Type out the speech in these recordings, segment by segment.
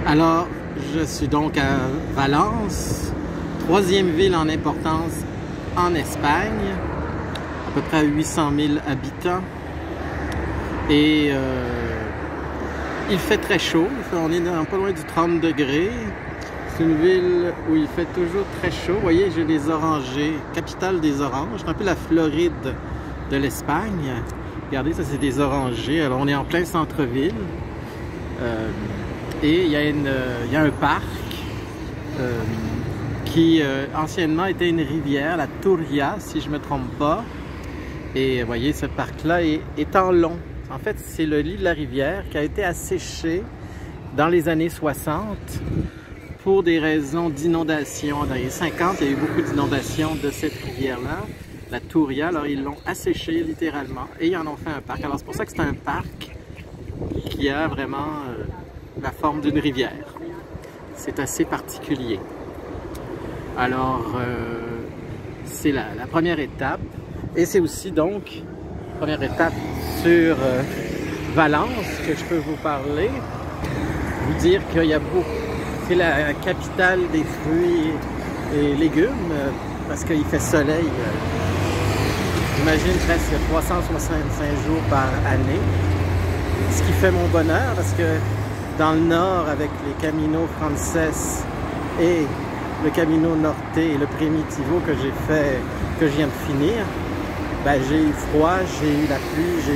Alors, je suis donc à Valence, troisième ville en importance en Espagne, à peu près 800 000 habitants. Et il fait très chaud, on est pas loin du 30 degrés. C'est une ville où il fait toujours très chaud. Vous voyez, j'ai des orangers, capitale des oranges, un peu la Floride de l'Espagne. Regardez, ça c'est des orangers. Alors on est en plein centre-ville. Et il y a un parc qui anciennement était une rivière, la Turia, si je ne me trompe pas. Et vous voyez, ce parc-là est en long. En fait, c'est le lit de la rivière qui a été asséché dans les années 60 pour des raisons d'inondation. Dans les 50, il y a eu beaucoup d'inondations de cette rivière-là, la Turia. Alors, ils l'ont asséché littéralement et ils en ont fait un parc. Alors, c'est pour ça que c'est un parc qui a vraiment la forme d'une rivière. C'est assez particulier. Alors, c'est la première étape. Et c'est aussi donc la première étape sur Valence que je peux vous parler. Vous dire qu'il y a beaucoup. C'est la capitale des fruits et légumes parce qu'il fait soleil. J'imagine presque 365 jours par année. Ce qui fait mon bonheur parce que dans le nord, avec les Camino Frances et le Camino Norte et le Primitivo que j'ai fait, que je viens de finir, ben, j'ai eu froid, j'ai eu la pluie,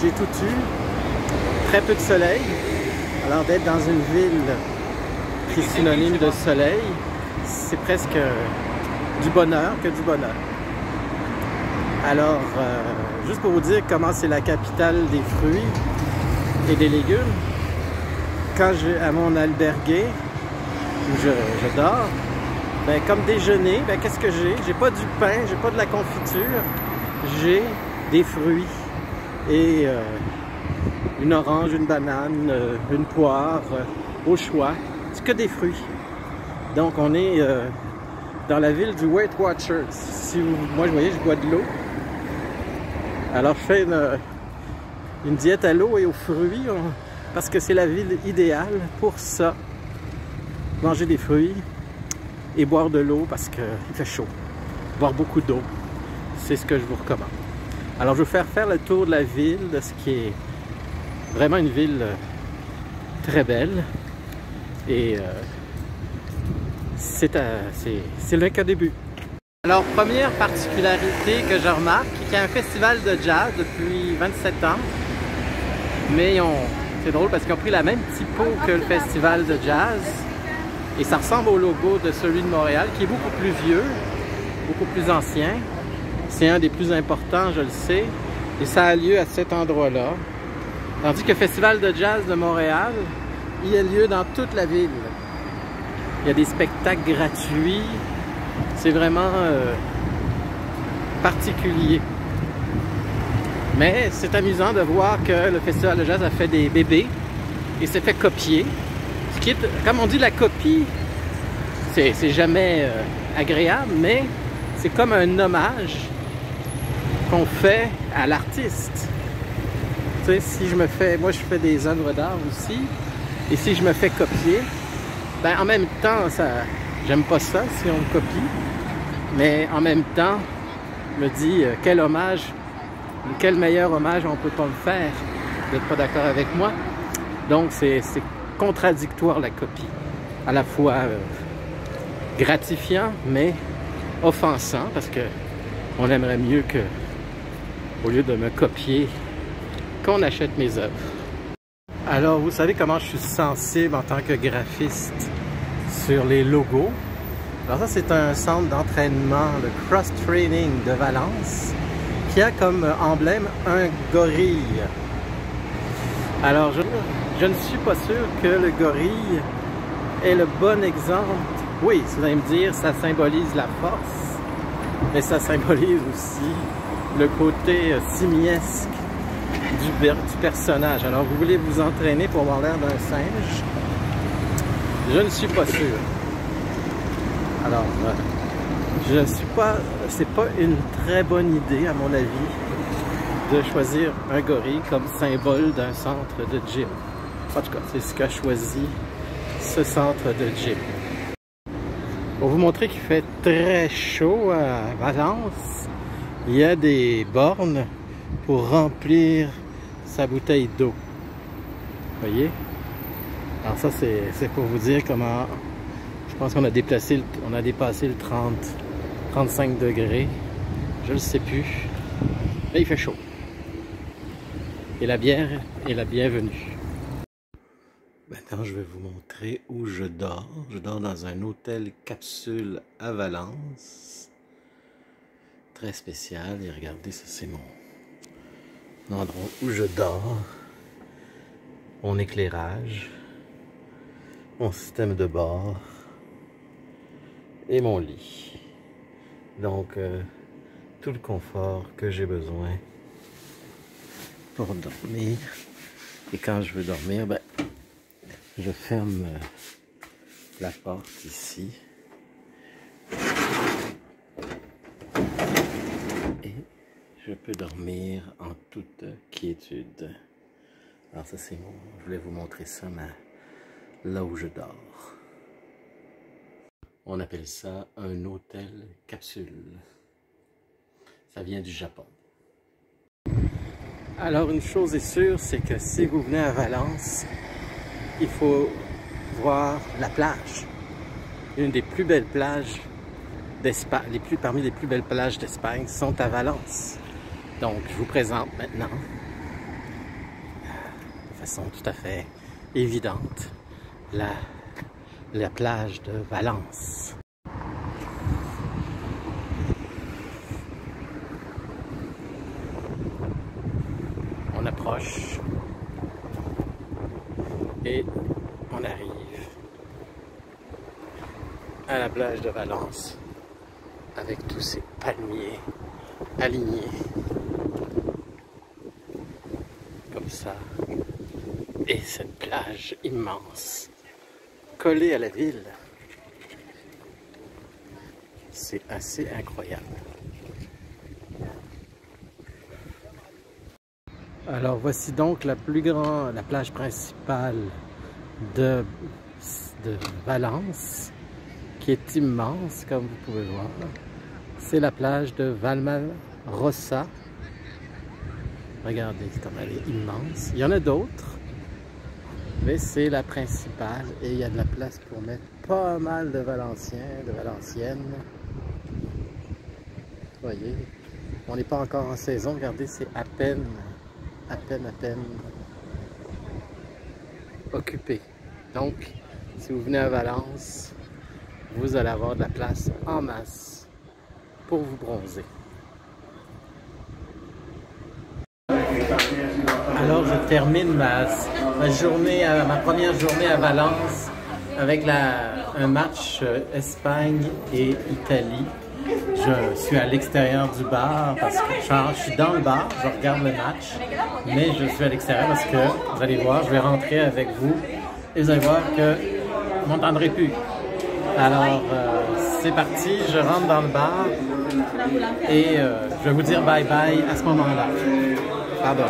j'ai tout eu. Très peu de soleil. Alors d'être dans une ville qui est synonyme de soleil, c'est presque du bonheur que du bonheur. Alors, juste pour vous dire comment c'est la capitale des fruits et des légumes, quand à mon albergue où je dors, ben, comme déjeuner, ben, qu'est-ce que j'ai? J'ai pas du pain, j'ai pas de la confiture, j'ai des fruits et une orange, une banane, une poire, au choix. C'est que des fruits. Donc on est dans la ville du Weight Watchers. Moi, vous voyez, je bois de l'eau. Alors je fais une diète à l'eau et aux fruits parce que c'est la ville idéale pour ça. Manger des fruits et boire de l'eau parce qu'il fait chaud. Boire beaucoup d'eau, c'est ce que je vous recommande. Alors je vais vous faire le tour de la ville, de ce qui est vraiment une ville très belle. Et c'est le cas début. Alors, première particularité que je remarque, qu'il y a un festival de jazz depuis 27 ans. Mais c'est drôle parce qu'ils ont pris la même typo que le festival de jazz. Et ça ressemble au logo de celui de Montréal, qui est beaucoup plus vieux, beaucoup plus ancien. C'est un des plus importants, je le sais. Et ça a lieu à cet endroit-là. Tandis que le festival de jazz de Montréal, il a lieu dans toute la ville. Il y a des spectacles gratuits. C'est vraiment particulier. Mais c'est amusant de voir que le festival de jazz a fait des bébés et s'est fait copier. Ce qui est, comme on dit, la copie, c'est jamais agréable, mais c'est comme un hommage qu'on fait à l'artiste. Tu sais, si je me fais, moi je fais des œuvres d'art aussi, et si je me fais copier, ben en même temps, j'aime pas ça si on me copie, mais en même temps, je me dis quel hommage, quel meilleur hommage on peut pas me faire, vous n'êtes pas d'accord avec moi. Donc c'est contradictoire la copie, à la fois gratifiant, mais offensant, parce que on aimerait mieux que, au lieu de me copier, qu'on achète mes œuvres. Alors, vous savez comment je suis sensible en tant que graphiste sur les logos. Alors ça, c'est un centre d'entraînement, le Cross Training de Valence, qui a comme emblème un gorille. Alors, je ne suis pas sûr que le gorille est le bon exemple. Oui, vous allez me dire, ça symbolise la force, mais ça symbolise aussi le côté simiesque du personnage. Alors, vous voulez vous entraîner pour avoir l'air d'un singe? Je ne suis pas sûr. Alors, je ne suis pas... C'est pas une très bonne idée, à mon avis, de choisir un gorille comme symbole d'un centre de gym. En tout cas, c'est ce qu'a choisi ce centre de gym. Pour vous montrer qu'il fait très chaud à Valence, il y a des bornes pour remplir sa bouteille d'eau. Vous voyez? Alors ça, c'est pour vous dire comment... Je pense qu'on a dépassé le 35 degrés. Je ne sais plus. Mais il fait chaud. Et la bière est la bienvenue. Maintenant, je vais vous montrer où je dors. Je dors dans un hôtel capsule à Valence. Très spécial. Et regardez, ça c'est mon endroit où je dors. Mon éclairage. Mon système de bord. Et mon lit. Donc, tout le confort que j'ai besoin pour dormir. Et quand je veux dormir, ben, je ferme la porte ici. Et je peux dormir en toute quiétude. Alors ça c'est je voulais vous montrer ça, là où je dors. On appelle ça un hôtel capsule. Ça vient du Japon. Alors une chose est sûre, c'est que si vous venez à Valence, il faut voir la plage. Une des plus belles plages d'Espagne, parmi les plus belles plages d'Espagne sont à Valence. Donc je vous présente maintenant, de façon tout à fait évidente, la plage de Valence. On approche et on arrive à la plage de Valence avec tous ces palmiers alignés comme ça et cette plage immense collée à la ville. C'est assez incroyable. Alors voici donc la plage principale de Valence, qui est immense comme vous pouvez voir. C'est la plage de Valmarosa. Regardez comme elle est immense. Il y en a d'autres, mais c'est la principale et il y a de la place pour mettre pas mal de Valenciens, de Valenciennes. Vous voyez, on n'est pas encore en saison. Regardez, c'est à peine occupé. Donc, si vous venez à Valence, vous allez avoir de la place en masse pour vous bronzer. Alors, je termine ma première journée à Valence avec un match Espagne et Italie. Je suis à l'extérieur du bar parce que je suis dans le bar, je regarde le match, mais je suis à l'extérieur parce que, vous allez voir, je vais rentrer avec vous et vous allez voir que vous ne m'entendrez plus. Alors, c'est parti, je rentre dans le bar et je vais vous dire bye bye à ce moment-là. Pardon.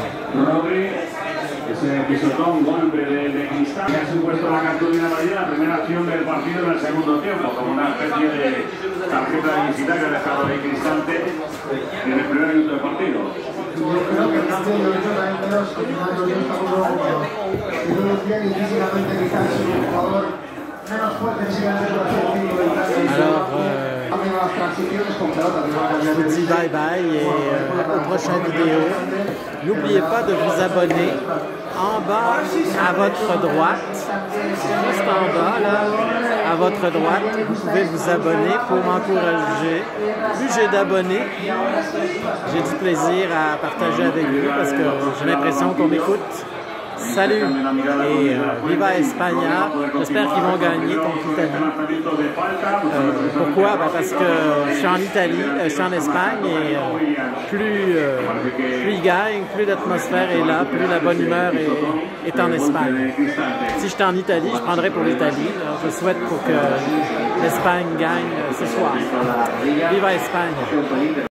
Ese pisotó un golpe de Cristal que ha supuesto la cartulina amarilla, la primera acción del partido en el segundo tiempo, como una especie de tarjeta de visita que ha dejado de Cristante en el primer minuto del partido. Yo creo que el cambio lo he hecho también menos continuando yo estamos bien y físicamente quizás es un jugador menos fuerte físicamente por el tipo de je vous dis bye bye et aux prochaines vidéos. N'oubliez pas de vous abonner en bas à votre droite, juste en bas là, à votre droite, vous pouvez vous abonner pour m'encourager. Plus j'ai d'abonnés, j'ai du plaisir à partager avec vous parce que j'ai l'impression qu'on m'écoute. Salut et Viva España. J'espère qu'ils vont gagner contre l'Italie. Pourquoi? Parce que je suis en Italie, je suis en Espagne et plus ils gagnent, plus l'atmosphère est là, plus la bonne humeur est en Espagne. Si j'étais en Italie, je prendrais pour l'Italie. Je souhaite pour que l'Espagne gagne ce soir. Viva España.